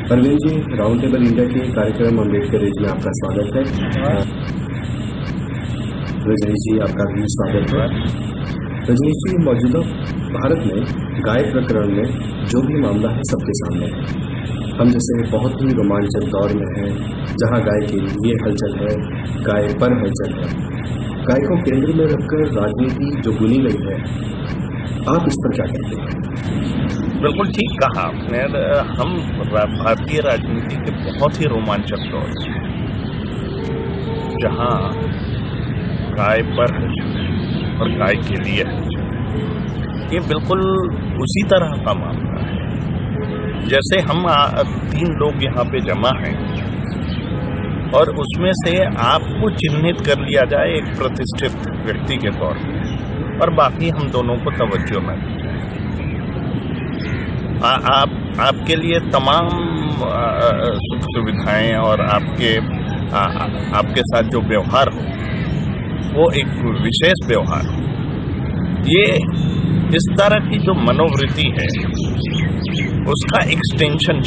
Arvind ji, round table India के कार्यक्रम Ambedkar as में आपका स्वागत है। रजनीश जी, आपका भी स्वागत है। रजनीश जी, मौजूदा भारत में गाय प्रकरण में जो भी मामला है सबके सामने है। हम जैसे बहुत ही रोमांचक दौर में हैं, जहां गाय के लिए हलचल है, गाय पर हलचल है। गाय को केंद्र में रखकर राजनीति जो बुनी गई है, आप इस पर क्या कहते हैं? बिल्कुल ठीक कहा आपने। हम भारतीय राजनीति के बहुत ही रोमांचक दौर में, जहां गाय पर हलचल है और गाय के लिए हलचल है, ये बिल्कुल उसी तरह का मामला है जैसे हम 3 लोग यहाँ पे जमा हैं और उसमें से आपको चिन्हित कर लिया जाए एक प्रतिष्ठित व्यक्ति के तौर पे और बाकी हम दोनों को तवज्जो न दी जाए। आपके लिए तमाम सुख सुविधाएं और आपके साथ जो व्यवहार हो वो एक विशेष व्यवहार हो। ये इस तरह की जो मनोवृत्ति है उसका एक्सटेंशन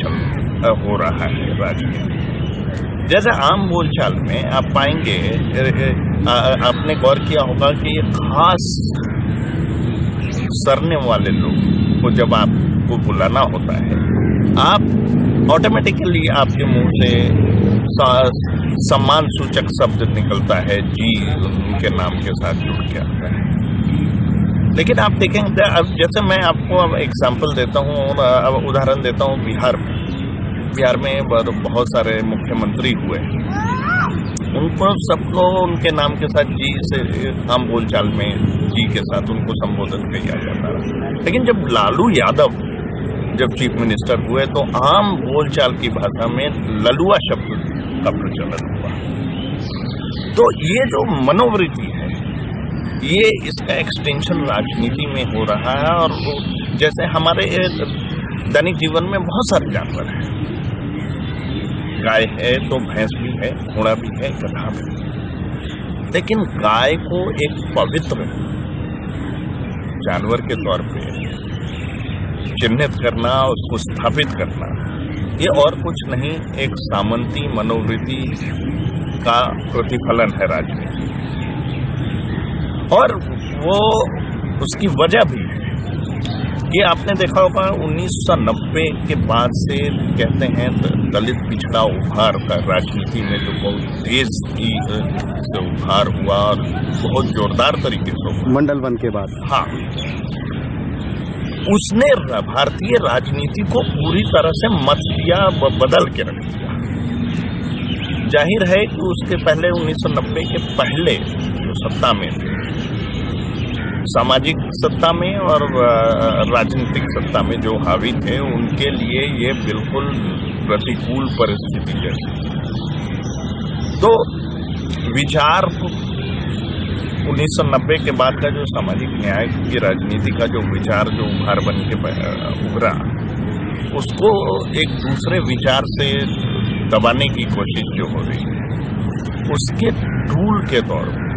हो रहा है राजनीति। जैसे आम बोलचाल में आप पाएंगे, आपने गौर किया होगा कि ये खास सरने वाले लोग को जब आपको बुलाना होता है, आप ऑटोमेटिकली आपके मुंह से सम्मान सूचक शब्द निकलता है, जी उनके नाम के साथ जुड़ के आता है। लेकिन आप देखेंगे, अब जैसे मैं आपको अब एग्जाम्पल देता हूँ और उदाहरण देता हूँ बिहार में बहुत सारे मुख्यमंत्री हुए, उनको सबको उनके नाम के साथ जी से आम बोलचाल में जी के साथ उनको संबोधित किया जाता है। लेकिन जब लालू यादव जब चीफ मिनिस्टर हुए तो आम बोलचाल की भाषा में ललुआ शब्द का प्रचलन हुआ। तो ये जो मनोवृत्ति है, ये इसका एक्सटेंशन राजनीति में हो रहा है। और जैसे हमारे दैनिक जीवन में बहुत सारे जानवर हैं, गाय है तो भैंस भी है, घोड़ा भी है, गधा भी है, लेकिन गाय को एक पवित्र जानवर के तौर पे चिन्हित करना, उसको स्थापित करना, ये और कुछ नहीं, एक सामंती मनोवृत्ति का प्रतिफलन है राजनीति। और वो उसकी वजह भी है कि आपने देखा होगा 1990 के बाद से कहते हैं दलित पिछड़ा उभार का राजनीति में जो बहुत तेज से उभार हुआ और बहुत जोरदार तरीके से मंडल वन के बाद, हाँ, उसने भारतीय राजनीति को पूरी तरह से मत दिया, बदल के रख दिया। जाहिर है कि उसके पहले 1990 के पहले जो सत्ता में थे, सामाजिक सत्ता में और राजनीतिक सत्ता में जो हावी थे, उनके लिए ये बिल्कुल प्रतिकूल परिस्थिति जैसी। तो विचार 1990 के बाद का जो सामाजिक न्याय की राजनीति का जो विचार जो उभार बन के उभरा, उसको एक दूसरे विचार से दबाने की कोशिश जो हो रही है, उसके टूल के तौर पर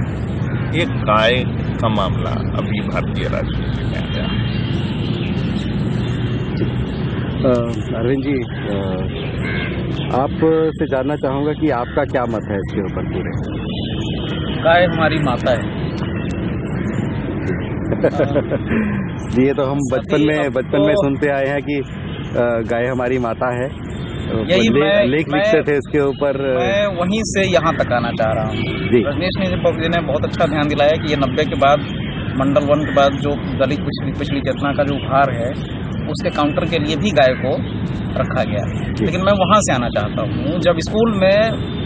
एक गाय का मामला अभी भारतीय राजनीति में आया है। अरविंद जी, आपसे जानना चाहूंगा कि आपका क्या मत है इसके ऊपर पूरे? गाय हमारी माता है। ये तो हम बचपन में सुनते आए हैं कि गाय हमारी माता है। यही लेख लिखते थे इसके ऊपर। मैं वहीं से यहाँ तक आना चाह रहा हूँ। रजनीश ने बहुत अच्छा ध्यान दिलाया कि ये 90 के बाद, मंडल वन के बाद जो दलित पिछड़ी चेतना का जो उभार है, उसके काउंटर के लिए भी गाय को रखा गया। लेकिन मैं वहाँ से आना चाहता हूँ, जब स्कूल में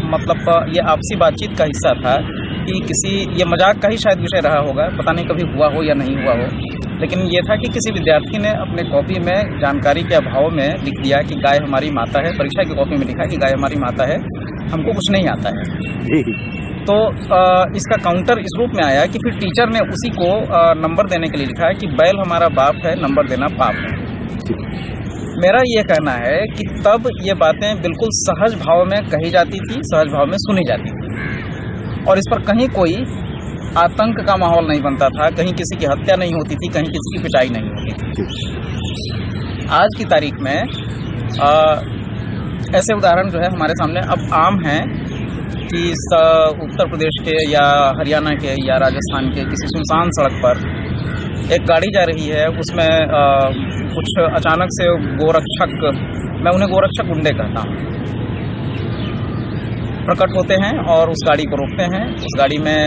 मतलब ये आपसी बातचीत का हिस्सा था कि ये मजाक का ही शायद विषय रहा होगा, पता नहीं कभी हुआ हो या नहीं हुआ हो, लेकिन ये था कि किसी विद्यार्थी ने अपने कॉपी में जानकारी के अभाव में लिख दिया कि गाय हमारी माता है। परीक्षा की कॉपी में लिखा कि गाय हमारी माता है, हमको कुछ नहीं आता है। तो इसका काउंटर इस रूप में आया कि फिर टीचर ने उसी को नंबर देने के लिए लिखा है कि बैल हमारा बाप है, नंबर देना पाप है। मेरा ये कहना है कि तब ये बातें बिल्कुल सहज भाव में कही जाती थी, सहज भाव में सुनी जाती थी, और इस पर कहीं कोई आतंक का माहौल नहीं बनता था, कहीं किसी की हत्या नहीं होती थी, कहीं किसी की पिटाई नहीं होती थी। आज की तारीख में ऐसे उदाहरण जो है हमारे सामने अब आम हैं कि उत्तर प्रदेश के या हरियाणा के या राजस्थान के किसी सुनसान सड़क पर एक गाड़ी जा रही है, उसमें कुछ अचानक से गोरक्षक, मैं उन्हें गोरक्षक गुंडे कहता हूँ, प्रकट होते हैं और उस गाड़ी को रोकते हैं। उस गाड़ी में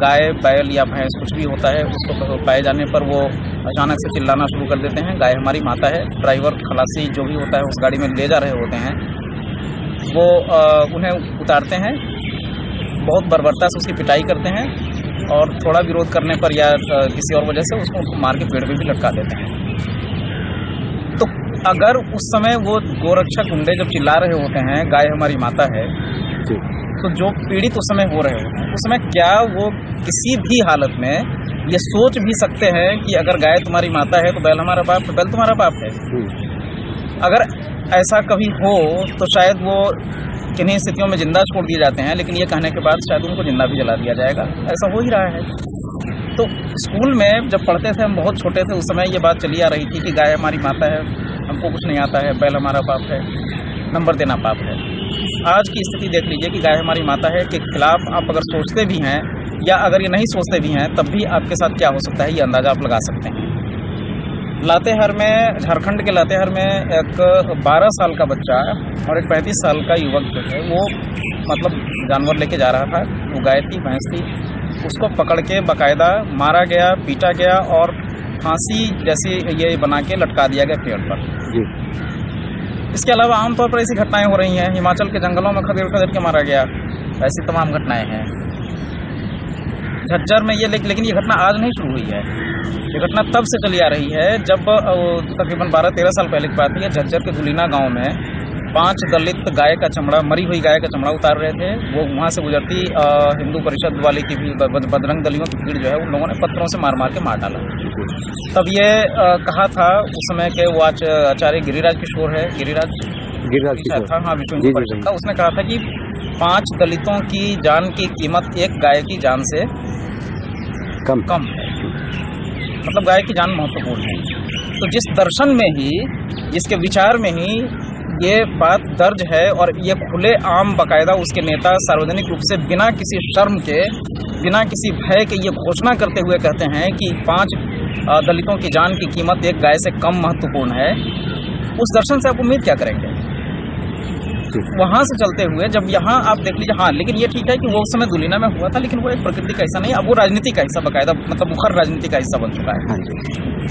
गाय, बैल या भैंस कुछ भी होता है, उसको पाए जाने पर वो अचानक से चिल्लाना शुरू कर देते हैं। गाय हमारी माता है। ड्राइवर, खलासी जो भी होता है उस गाड़ी में ले जा रहे होते हैं, वो उन्हें उतारते हैं, बहुत बर्बरता से उसकी पिटाई करते हैं और थोड़ा विरोध करने पर या किसी और वजह से उसको मार के पेड़ पे भी लटका देते हैं। तो अगर उस समय वो गोरक्षक गुंडे जब चिल्ला रहे होते हैं गाय हमारी माता है, तो जो पीड़ित उस समय हो रहे होते हैं, उस समय क्या वो किसी भी हालत में ये सोच भी सकते हैं कि अगर गाय तुम्हारी माता है तो बैल हमारा बाप है, बैल तुम्हारा बाप है? अगर ऐसा कभी हो तो शायद वो किन्हीं स्थितियों में जिंदा छोड़ दिए जाते हैं, लेकिन ये कहने के बाद शायद उनको जिंदा भी जला दिया जाएगा। ऐसा हो ही रहा है। तो स्कूल में जब पढ़ते थे, हम बहुत छोटे थे, उस समय ये बात चली आ रही थी कि गाय हमारी माता है, हमको कुछ नहीं आता है, बैल हमारा बाप है, नंबर देना पाप है। आज की स्थिति देख लीजिए कि गाय हमारी माता है के खिलाफ आप अगर सोचते भी हैं या अगर ये नहीं सोचते भी हैं, तब भी आपके साथ क्या हो सकता है ये अंदाज़ा आप लगा सकते हैं। लातेहार में, झारखंड के लातेहार में एक 12 साल का बच्चा और एक 35 साल का युवक जो है वो मतलब जानवर लेके जा रहा था, वो गाय थी, भैंस थी, उसको पकड़ के बाकायदा मारा गया, पीटा गया और फांसी जैसी ये बना के लटका दिया गया पेड़ पर। इसके अलावा आमतौर पर ऐसी घटनाएं हो रही हैं। हिमाचल के जंगलों में खदेड़ के मारा गया, ऐसी तमाम घटनाएं हैं। झज्जर में ये, लेकिन ये घटना आज नहीं शुरू हुई है, ये घटना तब से चली आ रही है जब तकरीबन 12-13 साल पहले की बात है। झज्जर के दुलीना गांव में 5 दलित गाय का चमड़ा, मरी हुई गाय का चमड़ा उतार रहे थे। वो वहाँ से गुजरती हिंदू परिषद वाले की भी बजरंग दलियों की भीड़ जो है उन लोगों ने पत्थरों से मार के मार डाला। तब ये कहा था उस समय के वो आचार्य गिरिराज किशोर है, गिरिराज था, हाँ, विश्व हिंदू परिषद का, उसने कहा था कि 5 दलितों की जान की कीमत एक गाय की जान से कम है। मतलब गाय की जान महत्वपूर्ण है। तो जिस दर्शन में ही, जिसके विचार में ही ये बात दर्ज है और ये खुले आम बाकायदा उसके नेता सार्वजनिक रूप से बिना किसी शर्म के, बिना किसी भय के ये घोषणा करते हुए कहते हैं कि 5 दलितों की जान की कीमत एक गाय से कम महत्वपूर्ण है, उस दर्शन से आप उम्मीद क्या करेंगे? वहां से चलते हुए जब यहाँ आप देख लीजिए, हाँ, लेकिन ये ठीक है कि वो उस समय दुलीना में हुआ था, लेकिन वो एक प्रकृति का हिस्सा नहीं, अब वो राजनीति का हिस्सा बाकायदा, मतलब मुखर राजनीति का हिस्सा बन चुका है।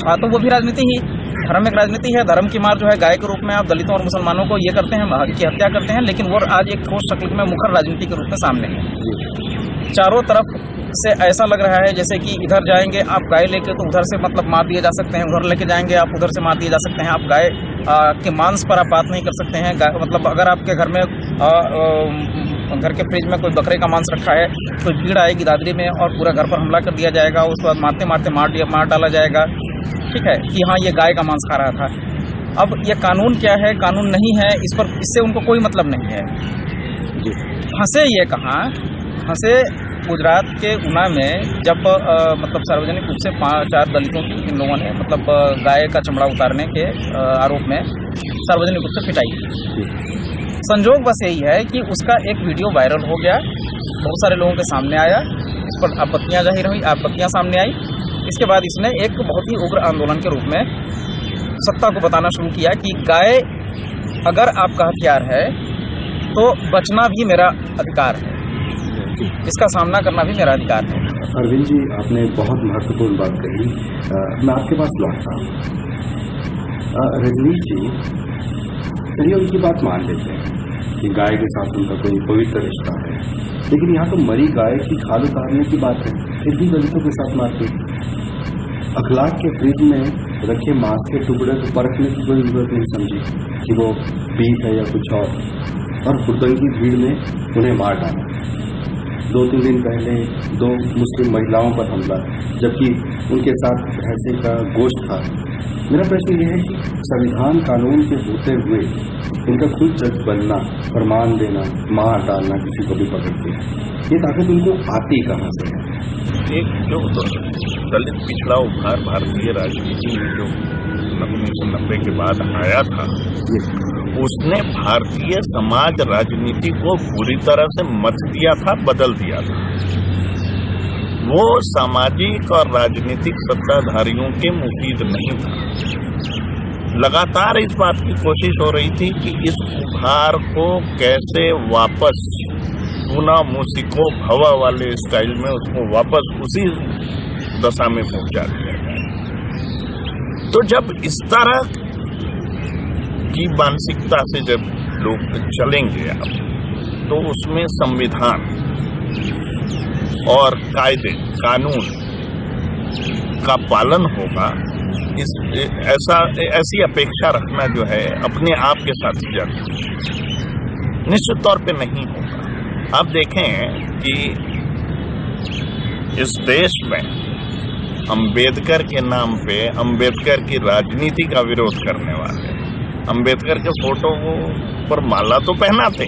हाँ, तो वो भी राजनीति ही, धर्म एक राजनीति है। धर्म की मार जो है गाय के रूप में आप दलितों और मुसलमानों को ये करते हैं, की हत्या करते हैं, लेकिन वो आज एक ठोस शक्ल में मुखर राजनीति के रूप में सामने है। चारों तरफ से ऐसा लग रहा है जैसे कि इधर जाएंगे आप गाय लेके तो उधर से मतलब मार दिए जा सकते हैं, उधर लेके जाएंगे आप उधर से मार दिए जा सकते हैं। आप गाय के मांस पर आप बात नहीं कर सकते हैं। मतलब अगर आपके घर में घर के फ्रिज में कोई बकरे का मांस रखा है, कोई भीड़ आएगी दादरी में और पूरा घर पर हमला कर दिया जाएगा, उसके बाद मारते मारते मार डाला जाएगा, ठीक है, कि हाँ ये गाय का मांस खा रहा था। अब ये कानून क्या है, कानून नहीं है, इस पर, इससे उनको कोई मतलब नहीं है। फंसे ये कहाँ फंसे? गुजरात के ऊना में जब मतलब सार्वजनिक रूप से 4 दलितों की इन लोगों ने मतलब गाय का चमड़ा उतारने के आरोप में सार्वजनिक रूप से पिटाई की। संजोग बस यही है कि उसका एक वीडियो वायरल हो गया, बहुत सारे लोगों के सामने आया, इस पर आपत्तियां जाहिर हुई, आपत्तियां सामने आई। इसके बाद इसने एक बहुत ही उग्र आंदोलन के रूप में सत्ता को बताना शुरू किया कि गाय अगर आपका हथियार है तो बचना भी मेरा अधिकार है, इसका सामना करना भी मेरा अधिकार है। अरविंद जी, आपने बहुत महत्वपूर्ण बात कही। मैं आपके पास लौटता हूँ। रजनीश जी, चलिए उनकी बात मान लेते हैं कि गाय के साथ उनका कोई पवित्र रिश्ता है, लेकिन यहाँ तो मरी गाय की खाल उतारने की बात है, इतनी दलितों के साथ मारपीट। अखलाक के फ्रिज में रखे मांस के टुकड़े को परखने की कोई जरूरत नहीं समझी कि वो बीफ है या कुछ और हुड़दंगी भीड़ में उन्हें मार डाला। 2-3 दिन पहले 2 मुस्लिम महिलाओं पर हमला, जबकि उनके साथ भैंसे का गोश्त था। मेरा प्रश्न यह है कि संविधान कानून के होते हुए उनका खुद जज बनना, फरमान देना, मार डालना किसी को भी पकड़ के, ये ताकत उनको आती कहाँ से है? एक जो दलित पिछड़ा उभार भारतीय राजनीति में जो 1990 के बाद आया था, उसने भारतीय समाज राजनीति को पूरी तरह से मत दिया था, बदल दिया था। वो सामाजिक और राजनीतिक सत्ताधारियों के मुफीद नहीं था। लगातार इस बात की कोशिश हो रही थी कि इस उभार को कैसे वापस पुनः मुसिको भवा वाले स्टाइल में उसको वापस उसी दशा में पहुंचा दिया जाए। तो जब इस तरह की मानसिकता से जब लोग चलेंगे अब, तो उसमें संविधान और कायदे कानून का पालन होगा, ऐसी अपेक्षा रखना जो है अपने आप के साथ जड़ निश्चित तौर पे नहीं होगा। आप देखें कि इस देश में अंबेडकर के नाम पे अंबेडकर की राजनीति का विरोध करने वाले अंबेडकर के फोटो पर माला तो पहनाते,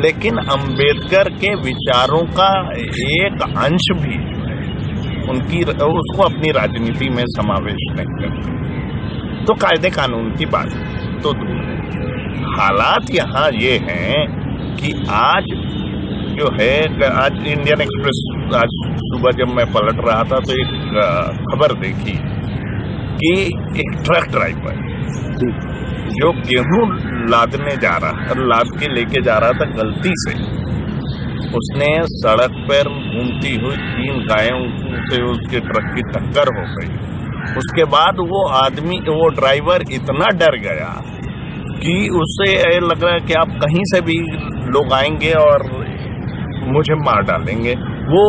लेकिन अंबेडकर के विचारों का एक अंश भी उसको अपनी राजनीति में समावेश नहीं करते। तो कायदे कानून की बात तो दूर है। हालात यहाँ ये हैं कि आज जो है, आज इंडियन एक्सप्रेस आज सुबह जब मैं पलट रहा था तो एक खबर देखी कि एक ट्रक ड्राइवर जो गेहूं लाद के लेके जा रहा था, गलती से उसने सड़क पर घूमती हुई 3 गायों से उसके ट्रक की टक्कर हो गई। उसके बाद वो ड्राइवर इतना डर गया कि उससे लग रहा है कि आप कहीं से भी लोग आएंगे और मुझे मार डालेंगे। वो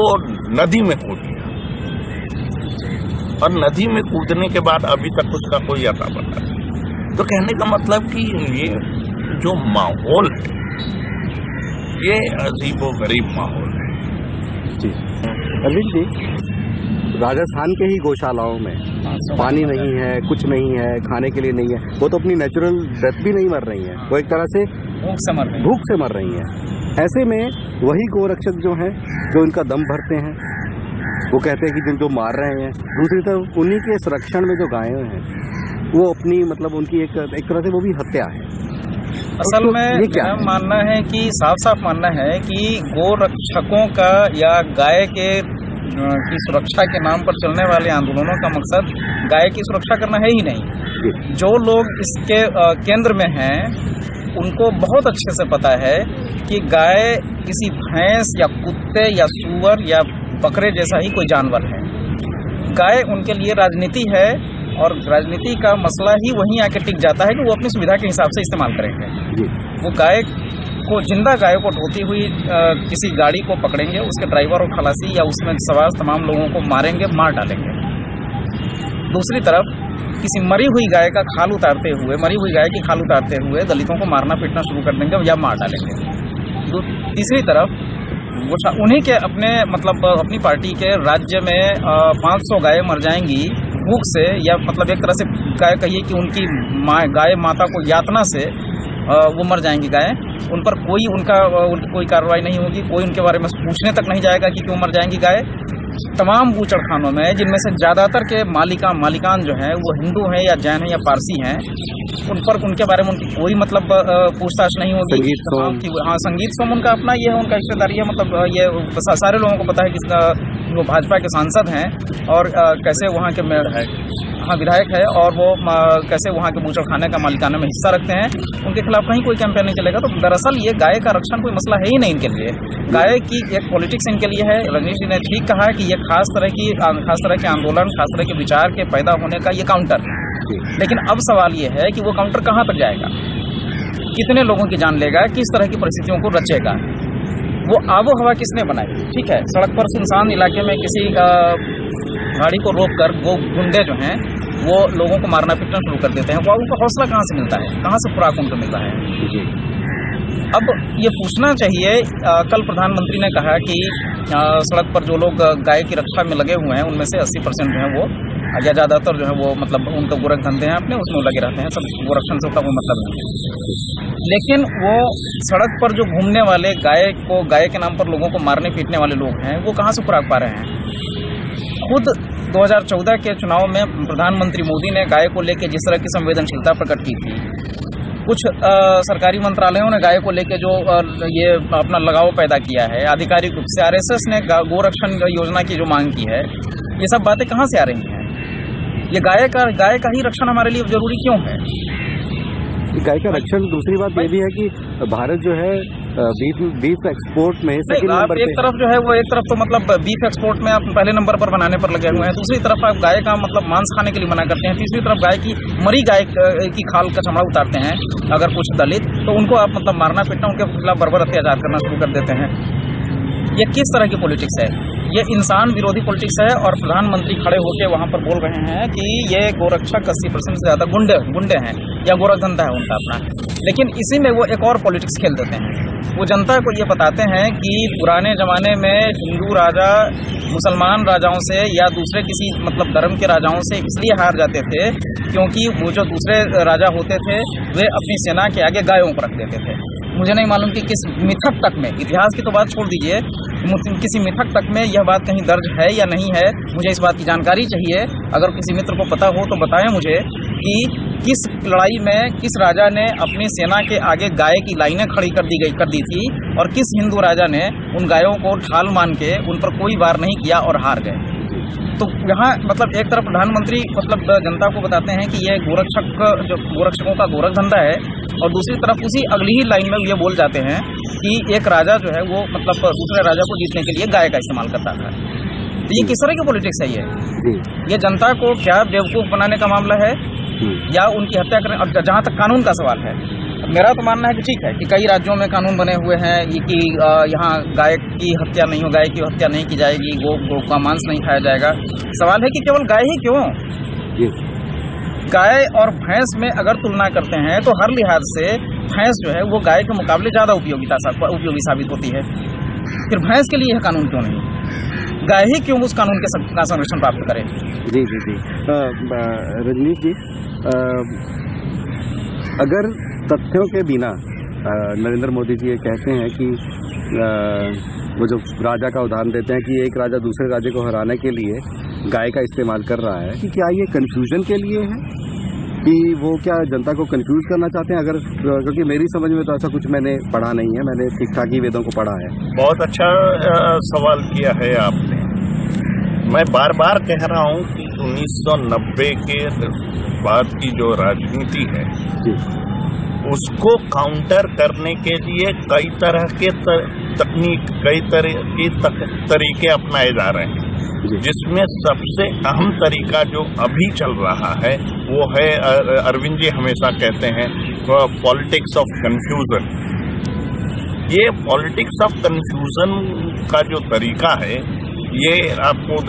नदी में कूद गया और नदी में कूदने के बाद अभी तक उसका कोई अता पता नहीं। तो कहने का मतलब कि ये जो माहौल है, ये अजीबोगरीब माहौल है। जी अरविंद जी, राजस्थान के ही गौशालाओं में पानी नहीं है, कुछ नहीं है, खाने के लिए नहीं है, वो तो अपनी नेचुरल डेथ भी नहीं मर रही है, वो एक तरह से भूख से मर रही है। ऐसे में वही गोरक्षक जो हैं, जो इनका दम भरते हैं, वो कहते हैं कि जिनको मार रहे हैं, दूसरी तरफ उन्हीं के संरक्षण में जो गायें हैं वो अपनी उनकी एक तरह से वो भी हत्या है। असल में मेरा मानना है कि साफ मानना है कि गोरक्षकों का या गाय की सुरक्षा के नाम पर चलने वाले आंदोलनों का मकसद गाय की सुरक्षा करना है ही नहीं। जो लोग इसके केंद्र में हैं उनको बहुत अच्छे से पता है कि गाय किसी भैंस या कुत्ते या सूअर या बकरे जैसा ही कोई जानवर है। गाय उनके लिए राजनीति है और राजनीति का मसला ही वहीं आके टिक जाता है कि वो अपनी सुविधा के हिसाब से इस्तेमाल करेंगे। वो गाय को, जिंदा गाय को ढोती हुई किसी गाड़ी को पकड़ेंगे, उसके ड्राइवर और खलासी या उसमें सवार तमाम लोगों को मारेंगे, मार डालेंगे। दूसरी तरफ किसी मरी हुई गाय की खाल उतारते हुए दलितों को मारना पीटना शुरू कर देंगे या मार डालेंगे। तीसरी तरफ उन्हीं के अपनी पार्टी के राज्य में 500 गायें मर जाएंगी भूख से, या एक तरह से गाय कहिए कि उनकी गाय माता को यातना से वो मर जाएंगी गायें। उन पर उनकी कोई कार्रवाई नहीं होगी, कोई उनके बारे में पूछने तक नहीं जाएगा कि क्यों मर जाएंगी गाय। तमाम बूचड़खानों में, जिनमें से ज़्यादातर के मालिकान जो हैं वो हिंदू हैं या जैन हैं या पारसी हैं, उन पर उनके बारे में उनकी कोई पूछताछ नहीं होगी। संगीत सोम उनका अपना ये है, उनका रिश्तेदारी है। ये सारे लोगों को पता है कि वो भाजपा के सांसद हैं और कैसे वहाँ के विधायक है और वो कैसे वहाँ के बूचड़खाने का मालिकाना में हिस्सा रखते हैं। उनके खिलाफ कहीं कोई कैंपेन नहीं चलेगा। तो दरअसल ये गाय का रक्षण कोई मसला है ही नहीं इनके लिए। गाय की एक पॉलिटिक्स इनके लिए है। रजनीश जी ने ठीक कहा है कि ये खास तरह के आंदोलन, खास तरह के विचार के पैदा होने का ये काउंटर है। लेकिन अब सवाल ये है कि वो काउंटर कहाँ तक जाएगा, कितने लोगों की जान लेगा, किस तरह की परिस्थितियों को रचेगा, वो आबो हवा किसने बनाई। ठीक है, सड़क पर सुनसान इलाके में किसी गाड़ी को रोककर वो गुंडे जो हैं वो लोगों को मारना पीटना शुरू कर देते हैं। वो उनको हौसला कहाँ से मिलता है, कहाँ से खुराक उनको मिलता है। अब ये पूछना चाहिए, कल प्रधानमंत्री ने कहा कि सड़क पर जो लोग गाय की रक्षा में लगे हुए हैं उनमें से 80% जो है वो, या ज़्यादातर जो है वो उनका गोरख धंधे हैं अपने, उसमें लगे रहते हैं। सब गोरक्षण से उसका कोई मतलब नहीं है। लेकिन वो सड़क पर जो घूमने वाले गाय के नाम पर लोगों को मारने पीटने वाले लोग हैं, वो कहाँ से खुराक पा रहे हैं। खुद 2014 के चुनाव में प्रधानमंत्री मोदी ने गाय को लेकर जिस तरह की संवेदनशीलता प्रकट की थी, कुछ सरकारी मंत्रालयों ने गाय को लेके जो ये अपना लगाव पैदा किया है, आधिकारिक रूप से आरएसएस ने गोरक्षण योजना की जो मांग की है, ये सब बातें कहाँ से आ रही हैं? ये गाय का ही रक्षण हमारे लिए जरूरी क्यों है? गाय का रक्षण। दूसरी बात ये भी है कि भारत जो है बीफ एक्सपोर्ट में सेकंड नंबर पे। एक तरफ जो है वो एक तरफ तो मतलब बीफ एक्सपोर्ट में आप पहले नंबर पर बनाने पर लगे हुए हैं, दूसरी तरफ आप गाय का मतलब मांस खाने के लिए मना करते हैं, तीसरी तरफ गाय की मरी गाय की खाल का चमड़ा उतारते हैं अगर कुछ दलित, तो उनको आप मतलब मारना पीटना, उनके खिलाफ बर्बर अत्याचार करना शुरू कर देते हैं। ये किस तरह की पॉलिटिक्स है? ये इंसान विरोधी पॉलिटिक्स है। और प्रधानमंत्री खड़े होकर वहाँ पर बोल रहे हैं कि ये गोरक्षक 80% से ज़्यादा गुंडे हैं या गोरखधंधा है उनका अपना, लेकिन इसी में वो एक और पॉलिटिक्स खेल देते हैं। वो जनता को ये बताते हैं कि पुराने ज़माने में हिंदू राजा मुसलमान राजाओं से या दूसरे किसी मतलब धर्म के राजाओं से इसलिए हार जाते थे क्योंकि वो जो दूसरे राजा होते थे वे अपनी सेना के आगे गायों को रख देते थे। मुझे नहीं मालूम कि किस मिथक तक में, इतिहास की तो बात छोड़ दीजिए, किसी मिथक तक में यह बात कहीं दर्ज है या नहीं है, मुझे इस बात की जानकारी चाहिए। अगर किसी मित्र को पता हो तो बताएं मुझे कि किस लड़ाई में किस राजा ने अपनी सेना के आगे गाय की लाइनें खड़ी कर दी थी और किस हिंदू राजा ने उन गायों को ढाल मान के उन पर कोई वार नहीं किया और हार गए। तो यहाँ मतलब एक तरफ प्रधानमंत्री मतलब जनता को बताते हैं कि ये गोरक्षकों का गोरख धंधा है, और दूसरी तरफ उसी अगली ही लाइन में ये बोल जाते हैं कि एक राजा जो है वो मतलब दूसरे राजा को जीतने के लिए गाय का इस्तेमाल करता था। तो ये किस तरह की पॉलिटिक्स है? ये जनता को क्या बेवकूफ़ बनाने का मामला है या उनकी हत्या करने? अब जहाँ तक कानून का सवाल है, मेरा तो मानना है कि ठीक है कि कई राज्यों में कानून बने हुए हैं कि यहाँ गाय की हत्या नहीं हो, गाय की हत्या नहीं की जाएगी, गौ का मांस नहीं खाया जाएगा। सवाल है कि केवल गाय ही क्यों, गाय और भैंस में अगर तुलना करते हैं तो हर लिहाज से भैंस जो है वो गाय के मुकाबले ज़्यादा उपयोगी साबित होती है। फिर भैंस के लिए यह कानून क्यों नहीं? गाय ही क्यों उस कानून के संरक्षण प्राप्त करे? जी रजनीश जी, अगर तथ्यों के बिना नरेंद्र मोदी जी ये कहते हैं कि वो जो राजा का उदाहरण देते हैं कि एक राजा दूसरे राजा को हराने के लिए गाय का इस्तेमाल कर रहा है, कि क्या ये कंफ्यूजन के लिए है कि वो क्या जनता को कंफ्यूज करना चाहते हैं? अगर क्योंकि मेरी समझ में तो ऐसा कुछ मैंने पढ़ा नहीं है, मैंने ठीक ठाक ही वेदों को पढ़ा है। बहुत अच्छा सवाल किया है आपने। मैं बार बार कह रहा हूँ कि 1990 के बाद की जो राजनीति है उसको काउंटर करने के लिए कई तरह के तकनीक, कई तरह की तरीके अपनाए जा रहे हैं, जिसमें सबसे अहम तरीका जो अभी चल रहा है वो है, अरविंद जी हमेशा कहते हैं, पॉलिटिक्स ऑफ कंफ्यूजन। ये पॉलिटिक्स ऑफ कंफ्यूजन का जो तरीका है ये आपको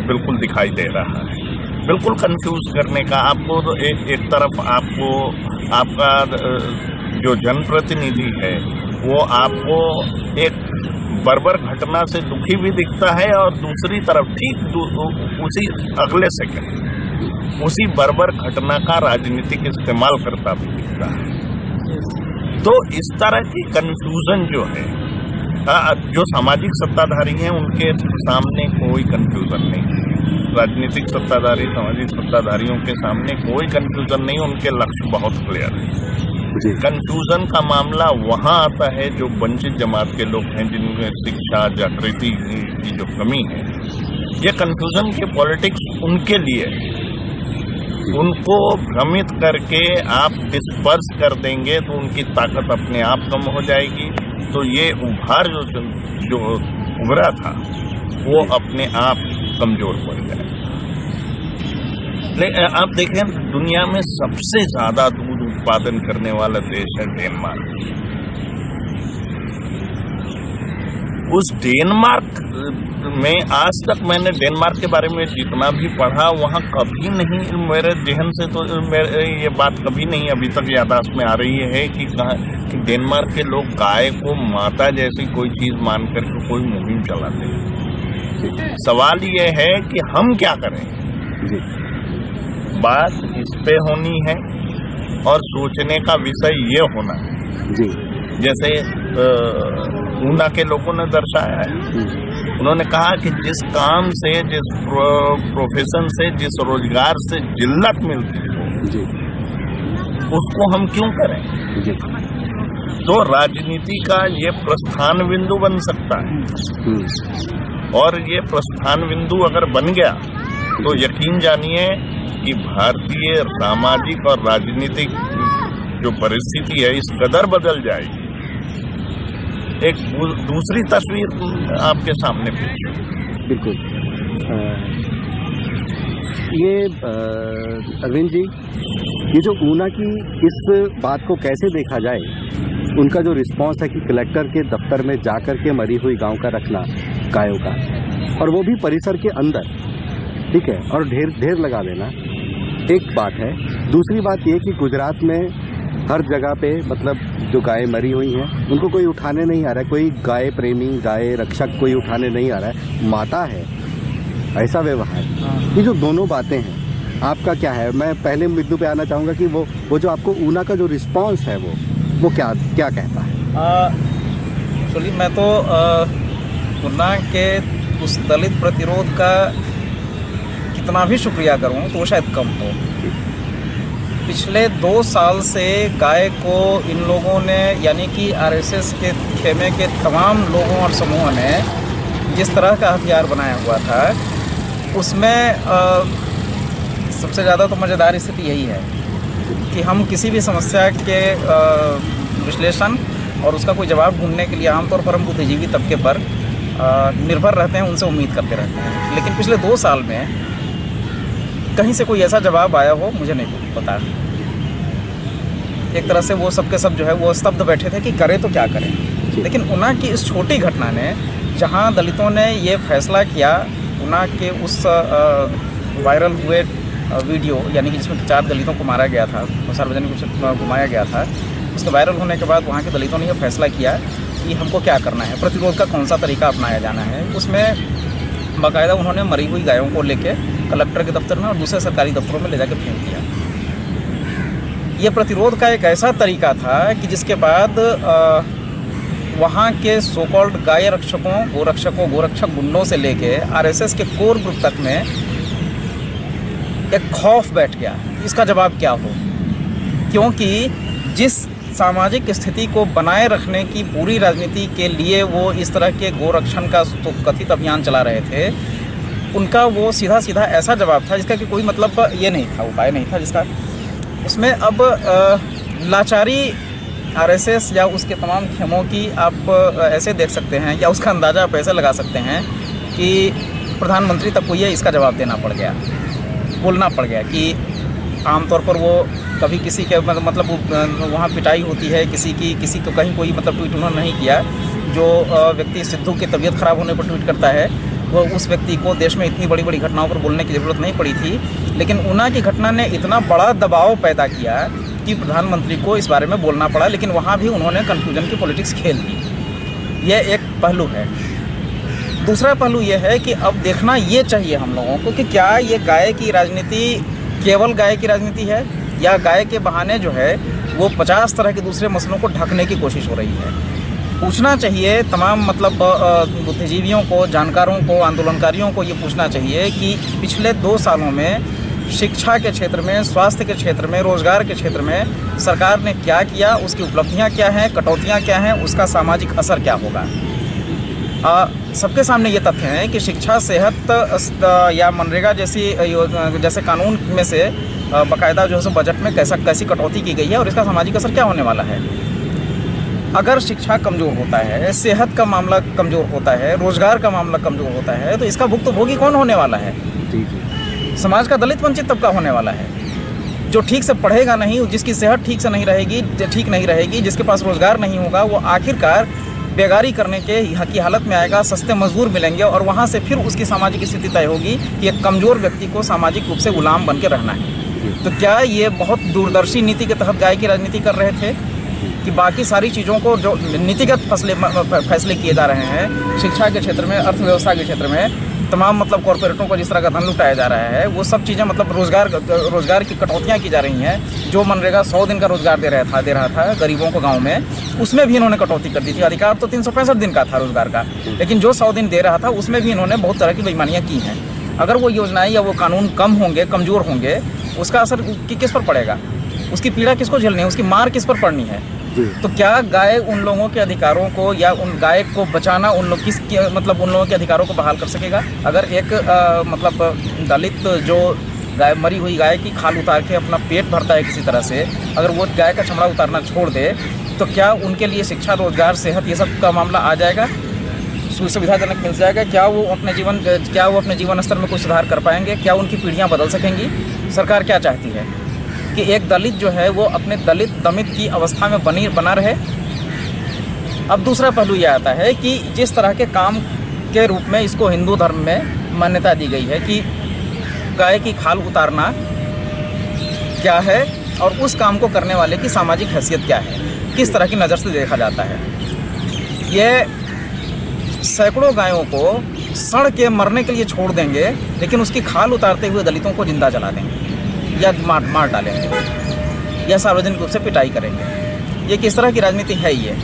बिल्कुल दिखाई दे रहा है, बिल्कुल कंफ्यूज करने का। आपको तो एक तरफ आपको आपका जो जनप्रतिनिधि है वो आपको एक बर्बर घटना से दुखी भी दिखता है और दूसरी तरफ ठीक उसी अगले सेकंड उसी बर्बर घटना का राजनीतिक इस्तेमाल करता भी दिखता है। तो इस तरह की कंफ्यूजन जो है, जो सामाजिक सत्ताधारी हैं उनके सामने कोई कंफ्यूजन नहीं, राजनीतिक सत्ताधारी सामाजिक सत्ताधारियों के सामने कोई कंफ्यूजन नहीं, उनके लक्ष्य बहुत क्लियर है। कंफ्यूजन का मामला वहाँ आता है जो वंचित जमात के लोग हैं, जिनमें शिक्षा जागृति की जो कमी है। ये कंफ्यूजन की पॉलिटिक्स उनके लिए, उनको भ्रमित करके आप डिस्पर्स कर देंगे तो उनकी ताकत अपने आप कम हो जाएगी। तो ये उभार जो उभरा था वो अपने आप कमजोर पड़ जाएगा। लेकिन आप देखें दुनिया में सबसे ज्यादा दूध उत्पादन करने वाला देश है डेनमार्क। उस डेनमार्क में आज तक मैंने डेनमार्क के बारे में जितना भी पढ़ा वहाँ कभी नहीं, मेरे जहन से तो ये बात कभी नहीं अभी तक याददाश्त में आ रही है कि डेनमार्क के लोग गाय को माता जैसी कोई चीज मान करके कोई मुहिम चलाते हैं। सवाल ये है कि हम क्या करें? बात इस पे होनी है और सोचने का विषय ये होना है। जैसे ऊना के लोगों ने दर्शाया है, उन्होंने कहा कि जिस काम से, जिस प्रोफेशन से, जिस रोजगार से जिल्लत मिलती है उसको हम क्यों करें? तो राजनीति का ये प्रस्थान बिंदु बन सकता है, और ये प्रस्थान बिंदु अगर बन गया तो यकीन जानिए कि भारतीय सामाजिक और राजनीतिक जो परिस्थिति है इस कदर बदल जाएगी, एक दूसरी तस्वीर आपके सामने पेश होगी। बिल्कुल। ये अरविंद जी, ये जो ऊना की इस बात को कैसे देखा जाए, उनका जो रिस्पांस है कि कलेक्टर के दफ्तर में जाकर के मरी हुई गांव का रखना गायों का, और वो भी परिसर के अंदर, ठीक है, और ढेर लगा देना एक बात है। दूसरी बात ये कि गुजरात में हर जगह पे मतलब जो गायें मरी हुई हैं उनको कोई उठाने नहीं आ रहा है, कोई गाय प्रेमी, गाय रक्षक कोई उठाने नहीं आ रहा है, माता है, ऐसा व्यवहार। ये जो दोनों बातें हैं, आपका क्या है? मैं पहले बिंदु पे आना चाहूँगा कि वो जो आपको ऊना का जो रिस्पांस है वो क्या कहता है? एक्चुअली मैं तो ऊना के उस दलित प्रतिरोध का कितना भी शुक्रिया करूं तो वो शायद कम हो। पिछले 2 साल से गाय को इन लोगों ने, यानी कि आरएसएस के खेमे के तमाम लोगों और समूहों ने जिस तरह का हथियार बनाया हुआ था, उसमें सबसे ज़्यादा तो मज़ेदार स्थिति यही है कि हम किसी भी समस्या के विश्लेषण और उसका कोई जवाब ढूंढने के लिए आमतौर पर हम बुद्धिजीवी तबके पर निर्भर रहते हैं, उनसे उम्मीद करते रहते हैं। लेकिन पिछले 2 साल में कहीं से कोई ऐसा जवाब आया हो, मुझे नहीं पता। एक तरह से वो सब के सब जो है वो स्तब्ध बैठे थे कि करें तो क्या करें। लेकिन ऊना की इस छोटी घटना ने, जहां दलितों ने ये फैसला किया, ऊना के उस वायरल हुए वीडियो, यानी कि जिसमें 4 दलितों को मारा गया था, सार्वजनिक रूप से घुमाया गया था, उसके वायरल होने के बाद वहाँ के दलितों ने यह फैसला किया कि हमको क्या करना है, प्रतिरोध का कौन सा तरीका अपनाया जाना है। उसमें बाकायदा उन्होंने मरी हुई गायों को लेके कलेक्टर के दफ्तर में और दूसरे सरकारी दफ्तरों में ले जाकर फेंक दिया। ये प्रतिरोध का एक ऐसा तरीका था कि जिसके बाद वहाँ के सो कॉल्ड गाय रक्षकों, गोरक्षक गुंडों से लेके आरएसएस के कोर ग्रुप तक में एक खौफ बैठ गया, इसका जवाब क्या हो। क्योंकि जिस सामाजिक स्थिति को बनाए रखने की पूरी राजनीति के लिए वो इस तरह के गोरक्षण का तो कथित अभियान चला रहे थे, उनका वो सीधा सीधा ऐसा जवाब था जिसका कि कोई मतलब ये नहीं था, उपाय नहीं था जिसका। उसमें अब लाचारी आरएसएस या उसके तमाम खेमों की आप ऐसे देख सकते हैं, या उसका अंदाज़ा आप ऐसे लगा सकते हैं कि प्रधानमंत्री तक को ये इसका जवाब देना पड़ गया, बोलना पड़ गया कि आमतौर पर वो कभी किसी के मतलब वहाँ पिटाई होती है, किसी को कहीं कोई मतलब ट्वीट उन्होंने नहीं किया। जो व्यक्ति सिद्धू की तबीयत ख़राब होने पर ट्वीट करता है, वो उस व्यक्ति को देश में इतनी बड़ी बड़ी घटनाओं पर बोलने की ज़रूरत नहीं पड़ी थी। लेकिन ऊना की घटना ने इतना बड़ा दबाव पैदा किया कि प्रधानमंत्री को इस बारे में बोलना पड़ा, लेकिन वहाँ भी उन्होंने कन्फ्यूजन की पॉलिटिक्स खेल दी। यह एक पहलू है। दूसरा पहलू यह है कि अब देखना ये चाहिए हम लोगों को कि क्या ये गाय की राजनीति केवल गाय की राजनीति है, या गाय के बहाने जो है वो 50 तरह के दूसरे मसलों को ढकने की कोशिश हो रही है। पूछना चाहिए तमाम मतलब बुद्धिजीवियों को, जानकारों को, आंदोलनकारियों को ये पूछना चाहिए कि पिछले 2 सालों में शिक्षा के क्षेत्र में, स्वास्थ्य के क्षेत्र में, रोजगार के क्षेत्र में सरकार ने क्या किया, उसकी उपलब्धियां क्या हैं, कटौतियां क्या हैं, उसका सामाजिक असर क्या होगा। सबके सामने ये तथ्य है कि शिक्षा, सेहत या मनरेगा जैसे कानून में से बाकायदा जो है बजट में कैसी कटौती की गई है और इसका सामाजिक असर क्या होने वाला है। अगर शिक्षा कमज़ोर होता है, सेहत का मामला कमज़ोर होता है, रोजगार का मामला कमज़ोर होता है, तो इसका भुक्तभोगी कौन होने वाला है? समाज का दलित वंचित तबका होने वाला है, जो ठीक से पढ़ेगा नहीं, जिसकी सेहत ठीक नहीं रहेगी, जिसके पास रोजगार नहीं होगा, वो आखिरकार बेगारी करने की हालत में आएगा। सस्ते मजदूर मिलेंगे और वहाँ से फिर उसकी सामाजिक स्थिति तय होगी कि एक कमज़ोर व्यक्ति को सामाजिक रूप से गुलाम बन के रहना है। तो क्या ये बहुत दूरदर्शी नीति के तहत गाय की राजनीति कर रहे थे कि बाकी सारी चीज़ों को जो नीतिगत फैसले किए जा रहे हैं, शिक्षा के क्षेत्र में, अर्थव्यवस्था के क्षेत्र में, तमाम मतलब कॉरपोरेटों को जिस तरह का धन लुटाया जा रहा है, वो सब चीज़ें मतलब रोजगार की कटौतियाँ की जा रही हैं। जो मनरेगा 100 दिन का रोजगार दे रहा था गरीबों को गांव में, उसमें भी इन्होंने कटौती कर दी थी। अधिकार तो 365 दिन का था रोजगार का, लेकिन जो 100 दिन दे रहा था उसमें भी इन्होंने बहुत तरह की बेईमानियाँ की हैं। अगर वो योजनाएं या वो कानून कम होंगे, कमज़ोर होंगे, उसका असर किस पर पड़ेगा? उसकी पीड़ा किसको झेलनी है, उसकी मार किस पर पड़नी है। तो क्या गाय उन लोगों के अधिकारों को या उन गाय को बचाना उन लोग मतलब उन लोगों के अधिकारों को बहाल कर सकेगा? अगर एक मतलब दलित जो गाय, मरी हुई गाय की खाल उतार के अपना पेट भरता है किसी तरह से, अगर वो गाय का चमड़ा उतारना छोड़ दे तो क्या उनके लिए शिक्षा, रोजगार, सेहत ये सब का मामला आ जाएगा, सुविधाजनक मिल जाएगा? क्या वो अपने जीवन स्तर में कोई सुधार कर पाएंगे? क्या उनकी पीढ़ियां बदल सकेंगी? सरकार क्या चाहती है कि एक दलित जो है वो अपने दमित की अवस्था में बना रहे? अब दूसरा पहलू यह आता है कि जिस तरह के काम के रूप में इसको हिंदू धर्म में मान्यता दी गई है कि गाय की खाल उतारना क्या है और उस काम को करने वाले की सामाजिक हैसियत क्या है, किस तरह की नज़र से देखा जाता है। ये सैकड़ों गायों को सड़ के मरने के लिए छोड़ देंगे, लेकिन उसकी खाल उतारते हुए दलितों को जिंदा जला देंगे या मार डालेंगे या सार्वजनिक रूप से पिटाई करेंगे। ये किस तरह की राजनीति है? ये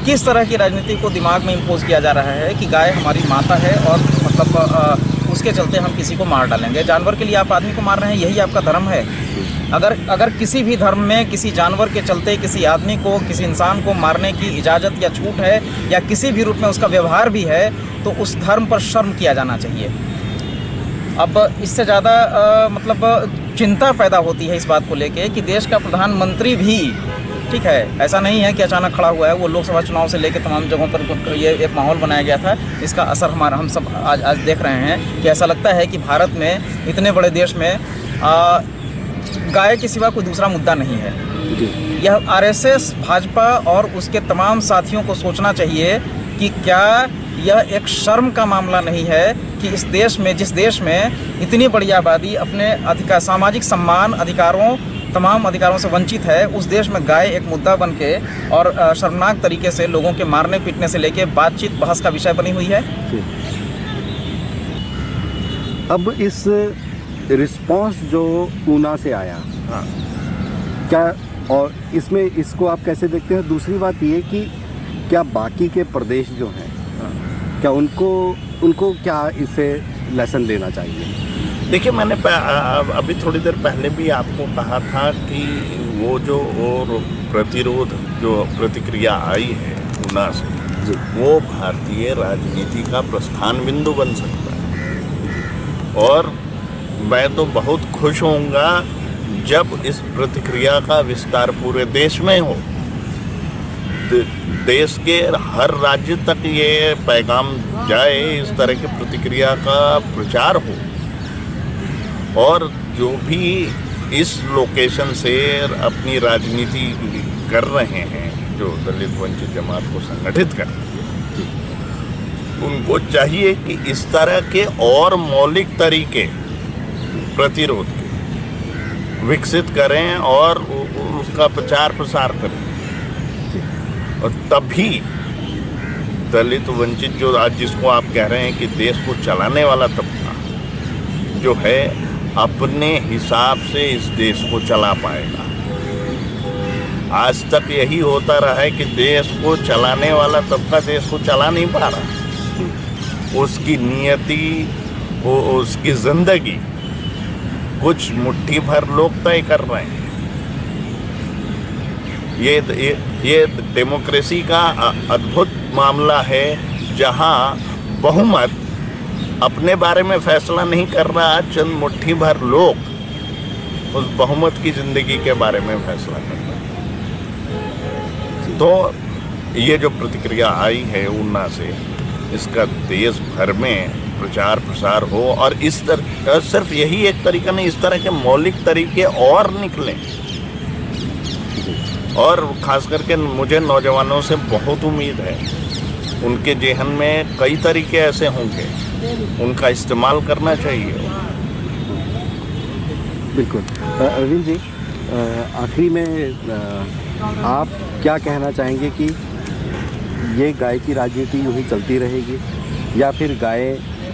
किस तरह की राजनीति को दिमाग में इम्पोज किया जा रहा है कि गाय हमारी माता है और मतलब उसके चलते हम किसी को मार डालेंगे। जानवर के लिए आप आदमी को मार रहे हैं, यही आपका धर्म है? अगर किसी भी धर्म में किसी जानवर के चलते किसी आदमी को, किसी इंसान को मारने की इजाज़त या छूट है या किसी भी रूप में उसका व्यवहार भी है तो उस धर्म पर शर्म किया जाना चाहिए। अब इससे ज़्यादा मतलब चिंता पैदा होती है इस बात को लेके कि देश का प्रधानमंत्री भी, ठीक है, ऐसा नहीं है कि अचानक खड़ा हुआ है, वो लोकसभा चुनाव से लेकर तमाम जगहों पर ये एक माहौल बनाया गया था। इसका असर हम सब आज देख रहे हैं कि ऐसा लगता है कि भारत में, इतने बड़े देश में गाय के सिवा कोई दूसरा मुद्दा नहीं है। यह आरएसएस, भाजपा और उसके तमाम साथियों को सोचना चाहिए कि क्या यह एक शर्म का मामला नहीं है कि इस देश में, जिस देश में इतनी बड़ी आबादी अपने सामाजिक सम्मान, तमाम अधिकारों से वंचित है, उस देश में गाय एक मुद्दा बन के और शर्मनाक तरीके से लोगों के मारने पीटने से लेके बातचीत, बहस का विषय बनी हुई है। अब इस रिस्पांस जो ऊना से आया, क्या, और इसमें इसको आप कैसे देखते हैं? दूसरी बात ये कि क्या बाकी के प्रदेश जो हैं, क्या उनको क्या इससे लेसन लेना चाहिए? देखिए, मैंने अभी थोड़ी देर पहले भी आपको कहा था कि वो जो प्रतिक्रिया आई है ऊना से, वो भारतीय राजनीति का प्रस्थान बिंदु बन सकता है। और मैं तो बहुत खुश होऊंगा जब इस प्रतिक्रिया का विस्तार पूरे देश में हो, देश के हर राज्य तक ये पैगाम जाए, इस तरह की प्रतिक्रिया का प्रचार हो, और जो भी इस लोकेशन से अपनी राजनीति कर रहे हैं, जो दलित वंचित जमात को संगठित कर, उनको चाहिए कि इस तरह के और मौलिक तरीके प्रतिरोध के विकसित करें और उसका प्रचार प्रसार करें। और तभी दलित वंचित जो आज जिसको आप कह रहे हैं कि देश को चलाने वाला तबका जो है, अपने हिसाब से इस देश को चला पाएगा। आज तक यही होता रहा है कि देश को चलाने वाला तबका देश को चला नहीं पा रहा। उसकी नियति, उसकी जिंदगी कुछ मुट्ठी भर लोग तय कर रहे हैं। ये डेमोक्रेसी का अद्भुत मामला है, जहां बहुमत अपने बारे में फैसला नहीं कर रहा, चंद मुट्ठी भर लोग उस बहुमत की जिंदगी के बारे में फैसला कर रहे हैं। तो ये जो प्रतिक्रिया आई है ऊना से, इसका देश भर में प्रचार प्रसार हो, और इस तरह सिर्फ यही एक तरीका नहीं, इस तरह के मौलिक तरीके और निकलें। और खास करके मुझे नौजवानों से बहुत उम्मीद है, उनके जेहन में कई तरीके ऐसे होंगे, उनका इस्तेमाल करना चाहिए। बिल्कुल। अरविंद जी, आखिरी में आप क्या कहना चाहेंगे कि ये गाय की राजनीति यूँ ही चलती रहेगी, या फिर गाय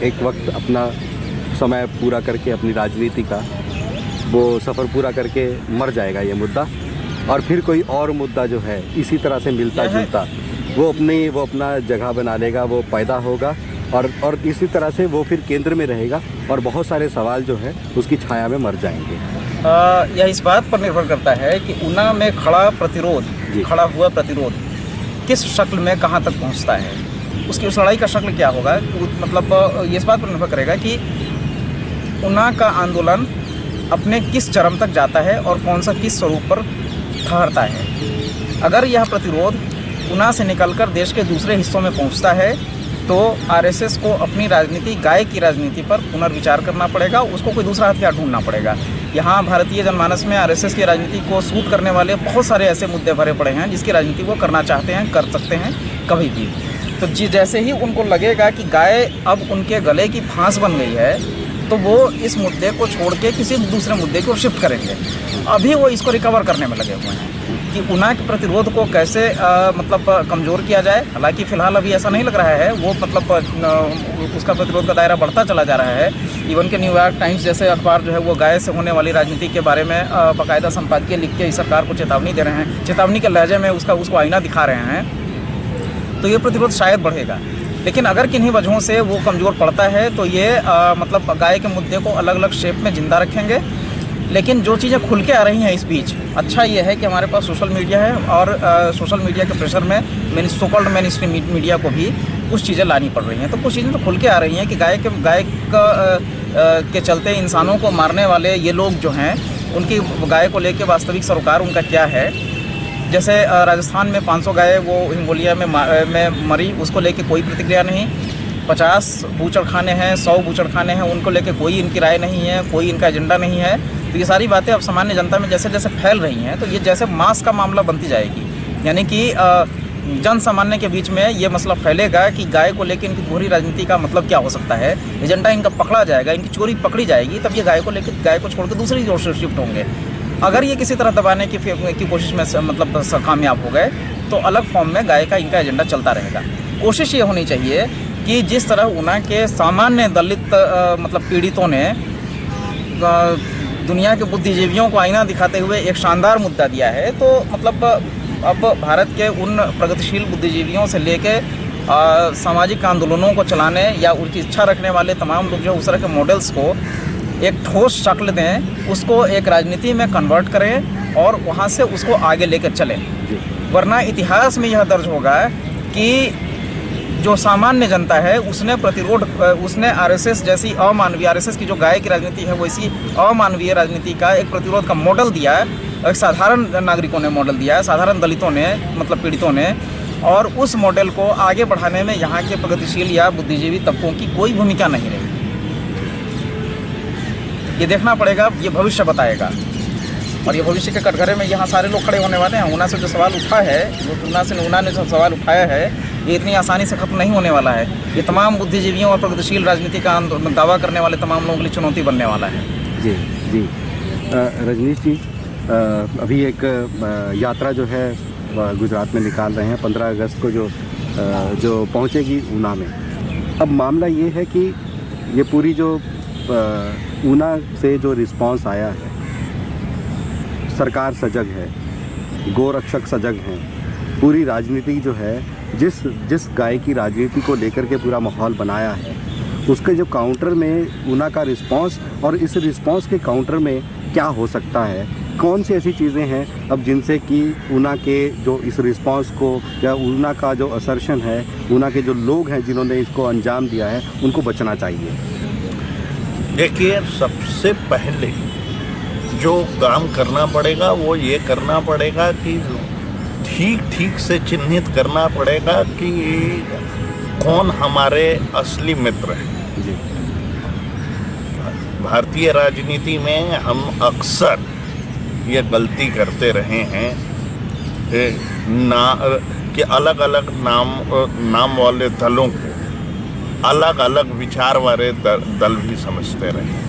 एक वक्त अपना समय पूरा करके अपनी राजनीति का वो सफ़र पूरा करके मर जाएगा ये मुद्दा, और फिर कोई और मुद्दा जो है इसी तरह से मिलता जुलता वो अपना जगह बना लेगा, वो पैदा होगा, और इसी तरह से वो फिर केंद्र में रहेगा और बहुत सारे सवाल जो है उसकी छाया में मर जाएंगे? यह इस बात पर निर्भर करता है कि ऊना में खड़ा हुआ प्रतिरोध किस शक्ल में कहाँ तक पहुँचता है, उसकी उस लड़ाई का शक्ल क्या होगा। मतलब ये इस बात पर निर्भर करेगा कि ऊना का आंदोलन अपने किस चरम तक जाता है और कौन सा किस स्वरूप पर ठहरता है। अगर यह प्रतिरोध ऊना से निकलकर देश के दूसरे हिस्सों में पहुंचता है तो आरएसएस को अपनी राजनीति, गाय की राजनीति पर पुनर्विचार करना पड़ेगा, उसको कोई दूसरा हथियार ढूंढना पड़ेगा। यहाँ भारतीय जनमानस में आरएसएस की राजनीति को सूट करने वाले बहुत सारे ऐसे मुद्दे भरे पड़े हैं जिसकी राजनीति वो करना चाहते हैं, कर सकते हैं कभी भी। तो जैसे ही उनको लगेगा कि गाय अब उनके गले की फांस बन गई है तो वो इस मुद्दे को छोड़ के किसी दूसरे मुद्दे को शिफ्ट करेंगे। अभी वो इसको रिकवर करने में लगे हुए हैं कि ऊना के प्रतिरोध को कैसे मतलब कमज़ोर किया जाए। हालांकि फ़िलहाल अभी ऐसा नहीं लग रहा है, वो मतलब उसका प्रतिरोध का दायरा बढ़ता चला जा रहा है। इवन के न्यूयॉर्क टाइम्स जैसे अखबार जो है वो गाय से होने वाली राजनीति के बारे में बाकायदा संपादकीय लिख के सरकार को चेतावनी दे रहे हैं, चेतावनी के लहजे में उसको आईना दिखा रहे हैं। तो ये प्रतिरोध शायद बढ़ेगा, लेकिन अगर किन्हीं वजहों से वो कमज़ोर पड़ता है तो ये मतलब गाय के मुद्दे को अलग अलग शेप में ज़िंदा रखेंगे। लेकिन जो चीज़ें खुल के आ रही हैं इस बीच, अच्छा ये है कि हमारे पास सोशल मीडिया है और सोशल मीडिया के प्रेशर में so called main stream media को भी कुछ चीज़ें लानी पड़ रही हैं। तो कुछ चीज़ें तो खुल के आ रही हैं कि गाय के चलते इंसानों को मारने वाले ये लोग जो हैं उनकी गाय को लेकर वास्तविक सरोकार उनका क्या है। जैसे राजस्थान में 500 गाय वो हिंगोलिया में मरी, उसको लेके कोई प्रतिक्रिया नहीं। 50 बूचड़खाने हैं, 100 बूचड़खाने हैं, उनको लेके कोई इनकी राय नहीं है, कोई इनका एजेंडा नहीं है। तो ये सारी बातें अब सामान्य जनता में जैसे जैसे फैल रही हैं तो ये जैसे मास का मामला बनती जाएगी, यानी कि जन सामान्य के बीच में ये मसला फैलेगा कि गाय को लेकर इनकी दोहरी राजनीति का मतलब क्या हो सकता है। एजेंडा इनका पकड़ा जाएगा, इनकी चोरी पकड़ी जाएगी, तब ये गाय को छोड़ कर दूसरी ओर से शिफ्ट होंगे। अगर ये किसी तरह दबाने की कोशिश में मतलब कामयाब हो गए तो अलग फॉर्म में गाय का इनका एजेंडा चलता रहेगा। कोशिश ये होनी चाहिए कि जिस तरह ऊना के सामान्य दलित मतलब पीड़ितों ने दुनिया के बुद्धिजीवियों को आईना दिखाते हुए एक शानदार मुद्दा दिया है, तो मतलब अब भारत के उन प्रगतिशील बुद्धिजीवियों से लेके सामाजिक आंदोलनों को चलाने या उनकी इच्छा रखने वाले तमाम लोग जो उस तरह के मॉडल्स को एक ठोस शक्ल दें, उसको एक राजनीति में कन्वर्ट करें और वहाँ से उसको आगे लेकर चलें। वरना इतिहास में यह दर्ज होगा कि जो सामान्य जनता है उसने आरएसएस जैसी अमानवीय, आरएसएस की जो गाय की राजनीति है वैसी अमानवीय राजनीति का एक प्रतिरोध का मॉडल दिया है, एक साधारण नागरिकों ने मॉडल दिया है, साधारण दलितों ने मतलब पीड़ितों ने, और उस मॉडल को आगे बढ़ाने में यहाँ के प्रगतिशील या बुद्धिजीवी तबकों की कोई भूमिका नहीं रही। ये देखना पड़ेगा, ये भविष्य बताएगा। और ये भविष्य के कटघरे में यहाँ सारे लोग खड़े होने वाले हैं। ऊना से जो सवाल उठा है, ऊना ने जो सवाल उठाया है, ये इतनी आसानी से खत्म नहीं होने वाला है। ये तमाम बुद्धिजीवियों और प्रगतिशील राजनीति का दावा करने वाले तमाम लोगों के लिए चुनौती बनने वाला है। जी जी। रजनीश जी, अभी एक यात्रा जो है गुजरात में निकाल रहे हैं 15 अगस्त को जो पहुंचेगी ऊना में। अब मामला ये है कि ये पूरी जो ऊना से जो रिस्पांस आया है, सरकार सजग है, गोरक्षक सजग हैं, पूरी राजनीति जो है जिस गाय की राजनीति को लेकर के पूरा माहौल बनाया है, उसके जो काउंटर में ऊना का रिस्पांस और इस रिस्पांस के काउंटर में क्या हो सकता है, कौन सी ऐसी चीज़ें हैं अब जिनसे कि ऊना के जो इस रिस्पांस को या ऊना का जो असर्शन है, ऊना के जो लोग हैं जिन्होंने इसको अंजाम दिया है, उनको बचना चाहिए। देखिए, सबसे पहले जो काम करना पड़ेगा वो ये करना पड़ेगा कि ठीक से चिन्हित करना पड़ेगा कि कौन हमारे असली मित्र हैं। जी। भारतीय राजनीति में हम अक्सर ये गलती करते रहे हैं कि अलग अलग नाम वाले दलों को अलग अलग विचार वाले दल भी समझते रहे।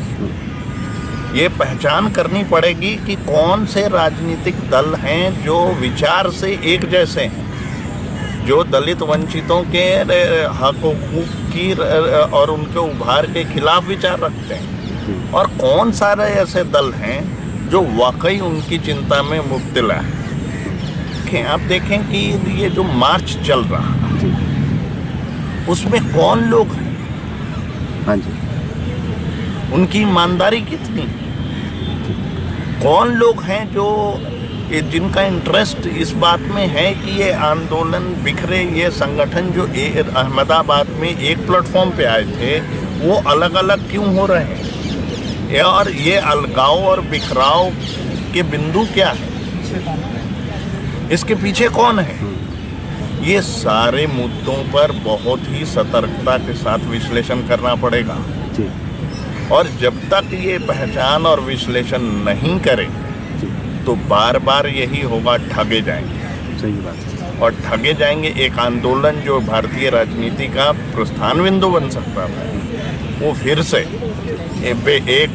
ये पहचान करनी पड़ेगी कि कौन से राजनीतिक दल हैं जो विचार से एक जैसे हैं, जो दलित वंचितों के हक हकूक़ की और उनके उभार के खिलाफ विचार रखते हैं, और कौन सारे ऐसे दल हैं जो वाकई उनकी चिंता में मुब्तला है। आप देखें कि ये जो मार्च चल रहा है उसमें कौन लोग हैं, हाँ जी, उनकी ईमानदारी कितनी, कौन लोग हैं जो जिनका इंटरेस्ट इस बात में है कि ये आंदोलन बिखरे, ये संगठन जो अहमदाबाद में एक प्लेटफॉर्म पे आए थे वो अलग अलग क्यों हो रहे हैं, और ये अलगाव और बिखराव के बिंदु क्या है, इसके पीछे कौन है। ये सारे मुद्दों पर बहुत ही सतर्कता के साथ विश्लेषण करना पड़ेगा जी। और जब तक ये पहचान और विश्लेषण नहीं करें तो बार बार यही होगा, ठगे जाएंगे। सही बात है। और ठगे जाएंगे। एक आंदोलन जो भारतीय राजनीति का प्रस्थान बिंदु बन सकता था वो फिर से एक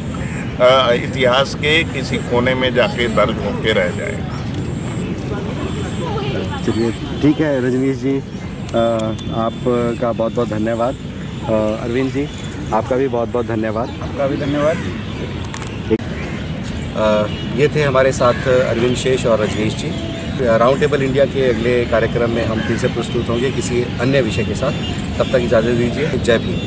इतिहास के किसी कोने में जाके दर्ज होके रह जाएगा। चलिए ठीक है रजनीश जी, आपका बहुत बहुत धन्यवाद। अरविंद जी आपका भी बहुत बहुत धन्यवाद। आपका भी धन्यवाद। ये थे हमारे साथ अरविंद शेष और रजनीश जी। राउंड टेबल इंडिया के अगले कार्यक्रम में हम फिर से प्रस्तुत होंगे किसी अन्य विषय के साथ। तब तक इजाज़त दीजिए। जय भीम।